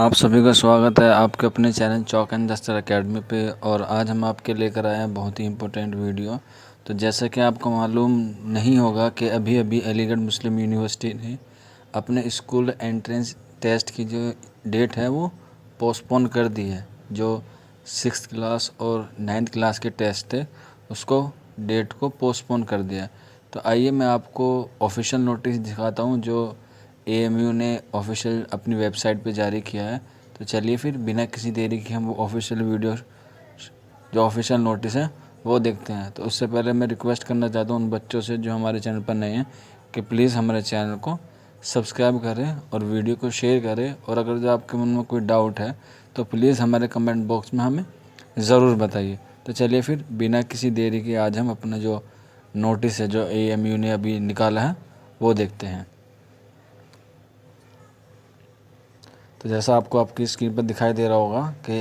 आप सभी का स्वागत है आपके अपने चैनल चौक एंड दस्तर अकेडमी पे। और आज हम आपके लेकर आए हैं बहुत ही इम्पोर्टेंट वीडियो। तो जैसा कि आपको मालूम नहीं होगा कि अभी अभी अलीगढ़ मुस्लिम यूनिवर्सिटी ने अपने स्कूल एंट्रेंस टेस्ट की जो डेट है वो पोस्टपोन कर दी है। जो 6th क्लास और 9th क्लास के टेस्ट थे उसको डेट को पोस्टपोन कर दिया। तो आइए मैं आपको ऑफिशियल नोटिस दिखाता हूँ जो एएमयू ने ऑफिशियल अपनी वेबसाइट पे जारी किया है। तो चलिए फिर बिना किसी देरी के हम वो ऑफिशियल वीडियो जो ऑफिशियल नोटिस है वो देखते हैं। तो उससे पहले मैं रिक्वेस्ट करना चाहता हूँ उन बच्चों से जो हमारे चैनल पर नए हैं कि प्लीज़ हमारे चैनल को सब्सक्राइब करें और वीडियो को शेयर करें। और अगर जो आपके मन में कोई डाउट है तो प्लीज़ हमारे कमेंट बॉक्स में हमें ज़रूर बताइए। तो चलिए फिर बिना किसी देरी के आज हम अपना जो नोटिस है जो एएमयू ने अभी निकाला है वो देखते हैं। तो जैसा आपको आपकी स्क्रीन पर दिखाई दे रहा होगा कि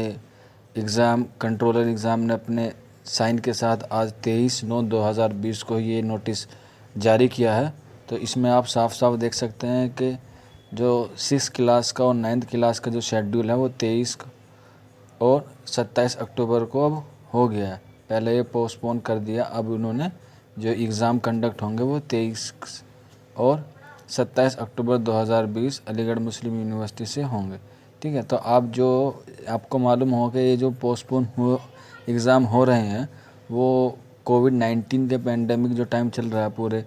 एग्ज़ाम कंट्रोलर एग्ज़ाम ने अपने साइन के साथ आज 23/9/2020 को ये नोटिस जारी किया है। तो इसमें आप साफ साफ देख सकते हैं कि जो 6 क्लास का और 9th क्लास का जो शेड्यूल है वो 23 और 27 अक्टूबर को अब हो गया है। पहले ये पोस्टपोन कर दिया, अब उन्होंने जो एग्ज़ाम कंडक्ट होंगे वो 23 और 27 अक्टूबर 2020 अलीगढ़ मुस्लिम यूनिवर्सिटी से होंगे। ठीक है, तो आप जो आपको मालूम हो कि ये जो पोस्टपोन हो एग्ज़ाम हो रहे हैं वो कोविड-19 के पेंडेमिक जो टाइम चल रहा है पूरे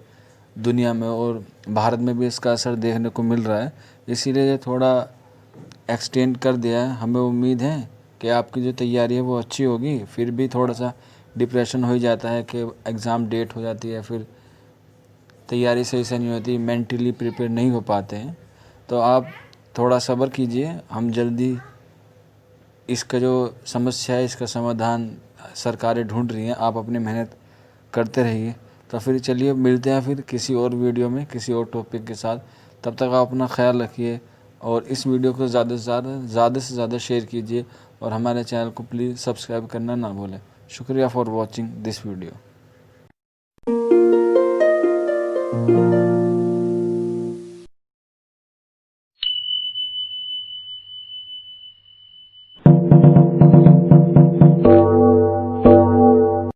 दुनिया में और भारत में भी इसका असर देखने को मिल रहा है, इसीलिए ये थोड़ा एक्सटेंड कर दिया है। हमें उम्मीद है कि आपकी जो तैयारी है वो अच्छी होगी। फिर भी थोड़ा सा डिप्रेशन हो ही जाता है कि एग्ज़ाम डेट हो जाती है, फिर तैयारी सही से नहीं होती, मेंटली प्रिपेयर नहीं हो पाते हैं। तो आप थोड़ा सब्र कीजिए, हम जल्दी इसका जो समस्या है इसका समाधान सरकारें ढूंढ रही हैं। आप अपनी मेहनत करते रहिए। तो फिर चलिए मिलते हैं फिर किसी और वीडियो में किसी और टॉपिक के साथ। तब तक आप अपना ख्याल रखिए और इस वीडियो को ज़्यादा से ज़्यादा शेयर कीजिए और हमारे चैनल को प्लीज़ सब्सक्राइब करना ना भूलें। शुक्रिया फॉर वॉचिंग दिस वीडियो।